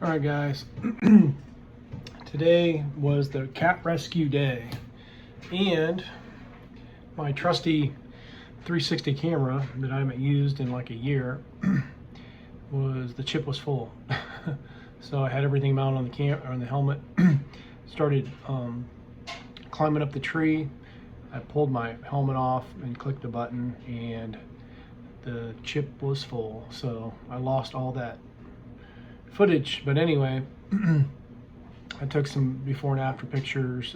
All right, guys. Today was the cat rescue day, and my trusty 360 camera that I haven't used in like a year the chip was full. So I had everything mounted on the helmet. Started climbing up the tree. I pulled my helmet off and clicked a button, and the chip was full. So I lost all that footage, but anyway, I took some before and after pictures.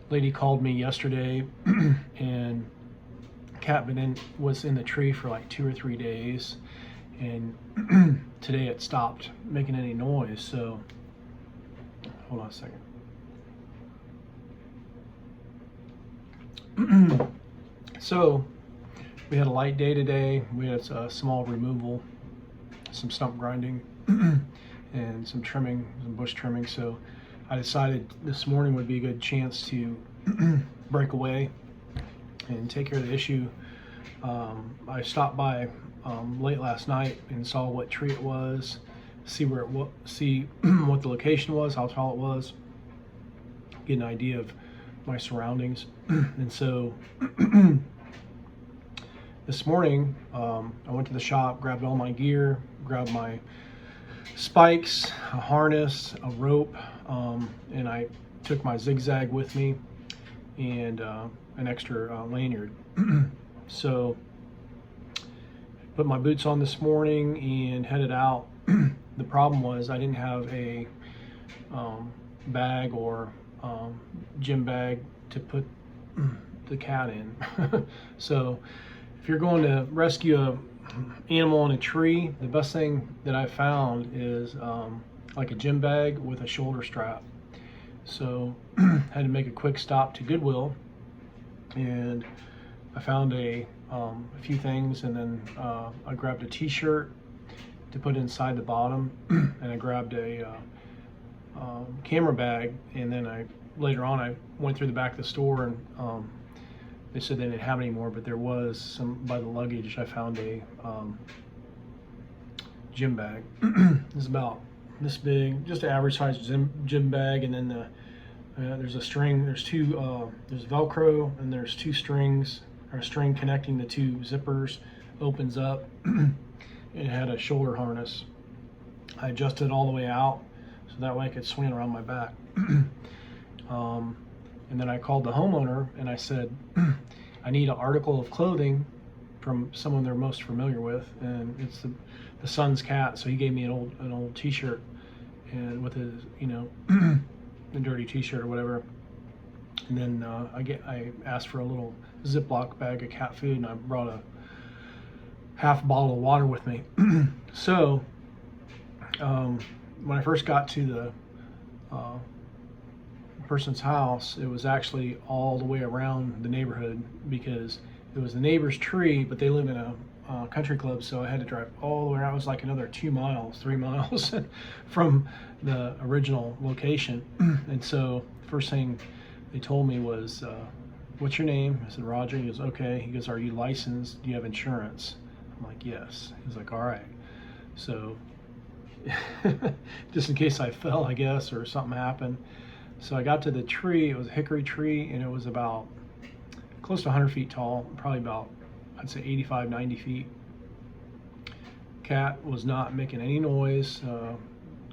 Lady called me yesterday, and cat was in the tree for like 2 or 3 days, and today it stopped making any noise. So hold on a second. So we had a light day today. We had a small removal, some stump grinding, and some trimming, some bush trimming. So I decided this morning would be a good chance to break away and take care of the issue. I stopped by late last night and saw what tree it was, see what the location was, how tall it was, get an idea of my surroundings. And so this morning I went to the shop, grabbed all my gear, grabbed my spikes, a harness, a rope, and I took my zigzag with me and an extra lanyard. So put my boots on this morning and headed out. The problem was I didn't have a bag or gym bag to put the cat in. So if you're going to rescue a animal in a tree, the best thing that I found is like a gym bag with a shoulder strap. So had to make a quick stop to Goodwill, and I found a few things, and then I grabbed a t-shirt to put inside the bottom, and I grabbed a camera bag, and then later on I went through the back of the store, and they said they didn't have any more, but there was some by the luggage. I found a gym bag. It's about this big, just an average size gym bag, and then there's a string. There's there's Velcro, and there's 2 strings, or a string connecting the 2 zippers. Opens up. It had a shoulder harness. I adjusted it all the way out so that way I could swing it around my back. And then I called the homeowner and I said, I need an article of clothing from someone they're most familiar with, and it's the son's cat. So he gave me an old t-shirt, and with his, a dirty t-shirt or whatever. And then I asked for a little Ziploc bag of cat food, and I brought a half bottle of water with me. So when I first got to the person's house, it was actually all the way around the neighborhood, because it was the neighbor's tree, but they live in a country club, so I had to drive all the way around. It was like another 2 miles, 3 miles from the original location. And so first thing they told me was, what's your name? I said, Roger. He goes, okay. He goes, are you licensed? Do you have insurance? I'm like, yes. He's like, all right. So just in case I fell, I guess, or something happened. So I got to the tree. It was a hickory tree, and it was about close to 100 feet tall, probably about, I'd say 85, 90 feet. Cat was not making any noise.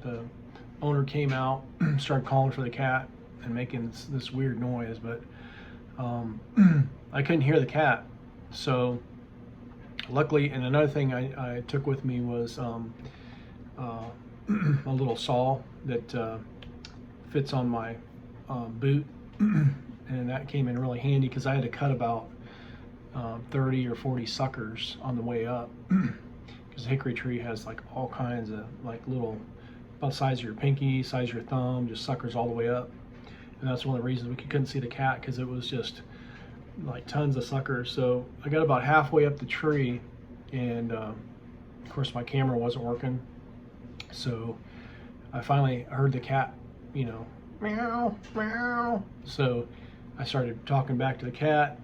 The owner came out, started calling for the cat and making this weird noise, but I couldn't hear the cat. So luckily, and another thing I took with me was a little saw that fits on my boot, and that came in really handy because I had to cut about 30 or 40 suckers on the way up, because the hickory tree has like all kinds of like little, about the size of your pinky, size of your thumb, just suckers all the way up. And that's one of the reasons we couldn't see the cat, because it was just like tons of suckers. So I got about halfway up the tree, and of course my camera wasn't working, so I finally heard the cat, meow, meow. So I started talking back to the cat,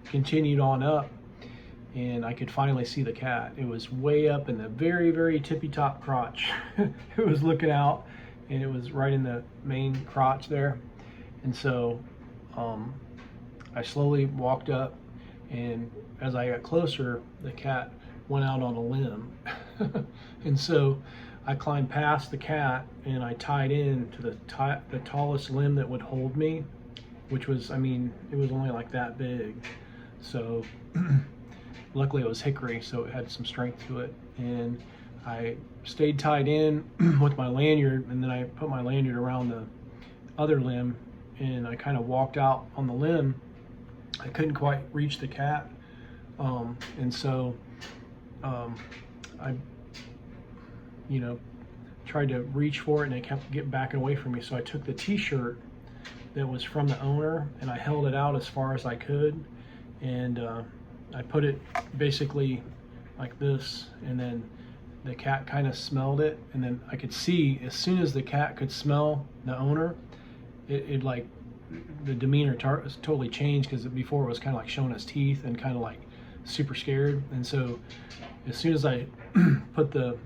continued on up, and I could finally see the cat. It was way up in the very, very tippy top crotch. It was looking out, and it was right in the main crotch there. And so I slowly walked up, and as I got closer, the cat went out on a limb. And so I climbed past the cat, and I tied in to the tallest limb that would hold me, which was, I mean, it was only like that big. So luckily it was hickory, so it had some strength to it. And I stayed tied in with my lanyard, and then I put my lanyard around the other limb, and I kind of walked out on the limb. I couldn't quite reach the cat, and so I, tried to reach for it, and it kept getting backing away from me. So I took the t-shirt that was from the owner, and I held it out as far as I could, and I put it basically like this, and then the cat kind of smelled it, and then I could see as soon as the cat could smell the owner, it like the demeanor totally changed, because before it was kind of like showing its teeth and kind of like super scared. And so as soon as I put the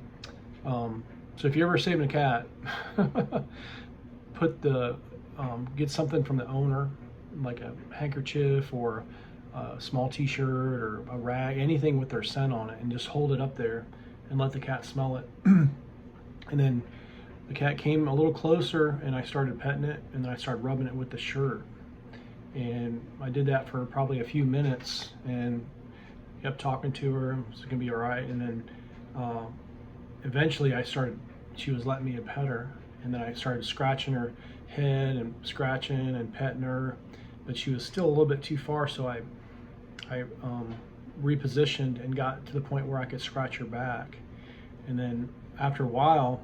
so if you're ever saving a cat, put the get something from the owner, like a handkerchief or a small t-shirt or a rag, anything with their scent on it, and just hold it up there and let the cat smell it. And then the cat came a little closer, and I started petting it, and then I started rubbing it with the shirt. And I did that for probably a few minutes, and kept talking to her. It's gonna be all right. And then eventually she was letting me pet her, and then I started scratching her head and scratching and petting her, but she was still a little bit too far, so I repositioned and got to the point where I could scratch her back. And then after a while,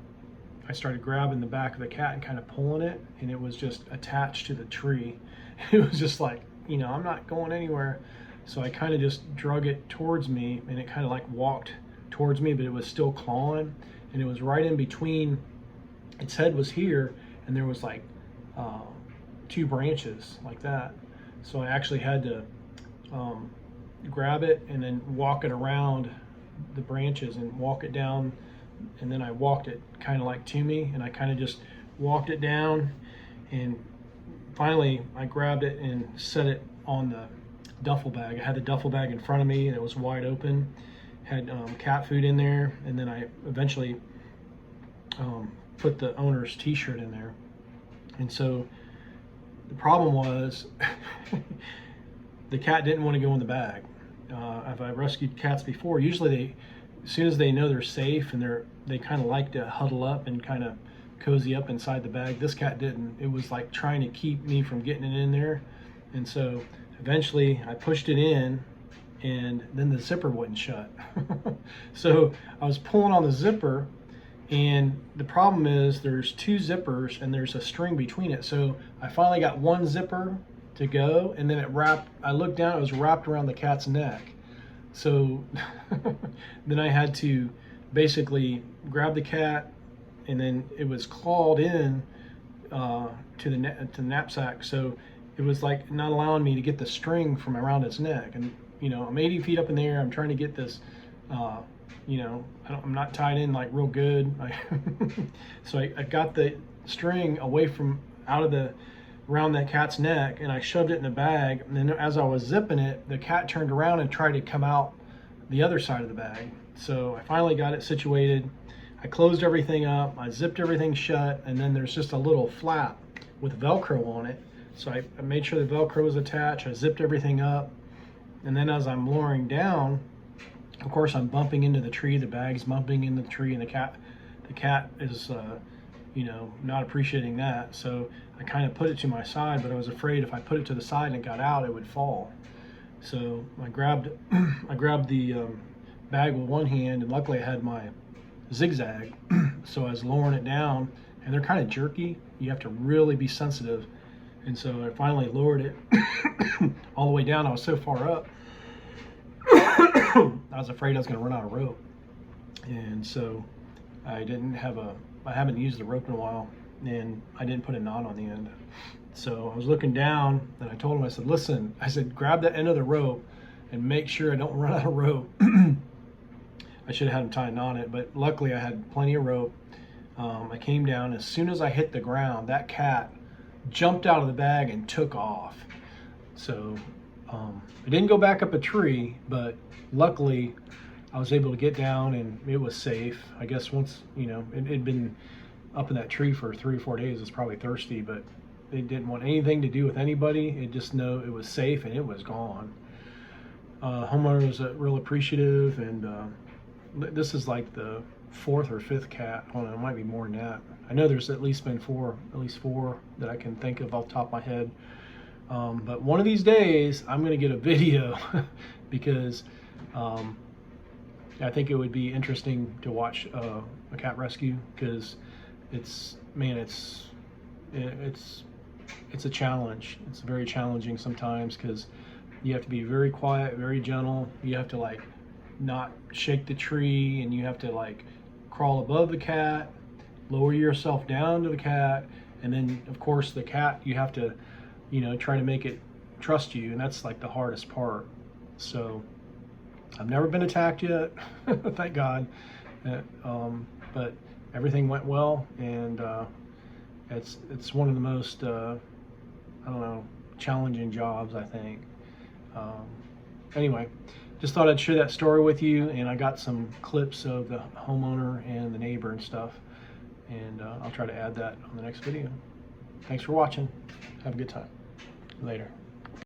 I started grabbing the back of the cat and kind of pulling it, and it was just attached to the tree. It was just like, I'm not going anywhere. So I kind of just drug it towards me, and it kind of like walked towards me, but it was still clawing, and it was right in between. Its head was here, and there was like 2 branches like that. So I actually had to grab it and then walk it around the branches and walk it down, and then I walked it kind of like to me, and I kind of just walked it down, and finally I grabbed it and set it on the duffel bag. I had the duffel bag in front of me, and it was wide open, had cat food in there, and then I eventually put the owner's t-shirt in there. And so the problem was the cat didn't want to go in the bag. If I rescued cats before, usually as soon as they know they're safe, and they kind of like to huddle up and kind of cozy up inside the bag. This cat didn't. It was like trying to keep me from getting it in there. And so eventually I pushed it in, and then the zipper wouldn't shut. So I was pulling on the zipper, and the problem is there's 2 zippers and there's a string between it. So I finally got one zipper to go, and then I looked down, it was wrapped around the cat's neck. So then I had to basically grab the cat, and then it was clawed in to the knapsack. So it was like not allowing me to get the string from around its neck. And I'm 80 feet up in the air. I'm trying to get this, I'm not tied in like real good. So I got the string away from around that cat's neck, and I shoved it in the bag. And then as I was zipping it, the cat turned around and tried to come out the other side of the bag. So I finally got it situated. I closed everything up. I zipped everything shut, and then there's just a little flap with Velcro on it. So I made sure the Velcro was attached. I zipped everything up, and then as I'm lowering down, of course I'm bumping into the tree. The bag's bumping into the tree, and the cat is not appreciating that. So I kind of put it to my side, but I was afraid if I put it to the side and it got out, it would fall. So I grabbed the bag with one hand, and luckily I had my zigzag. So I was lowering it down, and they're kind of jerky. You have to really be sensitive. And so I finally lowered it all the way down. I was so far up, I was afraid I was going to run out of rope. And so I haven't used the rope in a while, and I didn't put a knot on the end. So I was looking down, and I told him, I said, listen, grab the end of the rope and make sure I don't run out of rope. I should have had him tying on it, but luckily I had plenty of rope. I came down. As soon as I hit the ground, that cat jumped out of the bag and took off. So I didn't go back up a tree, but luckily I was able to get down and it was safe. I guess once, you know, it had been up in that tree for 3 or 4 days. It's probably thirsty, but it didn't want anything to do with anybody. It just know it was safe and it was gone. Homeowner was real appreciative, and this is like the 4th or 5th cat. I don't know, it might be more than that. I know there's at least been at least four that I can think of off the top of my head. But one of these days I'm going to get a video because I think it would be interesting to watch a cat rescue, because it's a challenge. It's very challenging sometimes because you have to be very quiet, very gentle. You have to like not shake the tree, and you have to like crawl above the cat, lower yourself down to the cat, and then of course the cat, you have to, you know, try to make it trust you, and that's like the hardest part. So I've never been attacked yet, thank God. But everything went well, and it's one of the most I don't know, challenging jobs, I think. Anyway, just thought I'd share that story with you, and I got some clips of the homeowner and the neighbor and stuff, and I'll try to add that on the next video. Thanks for watching. Have a good time. Later.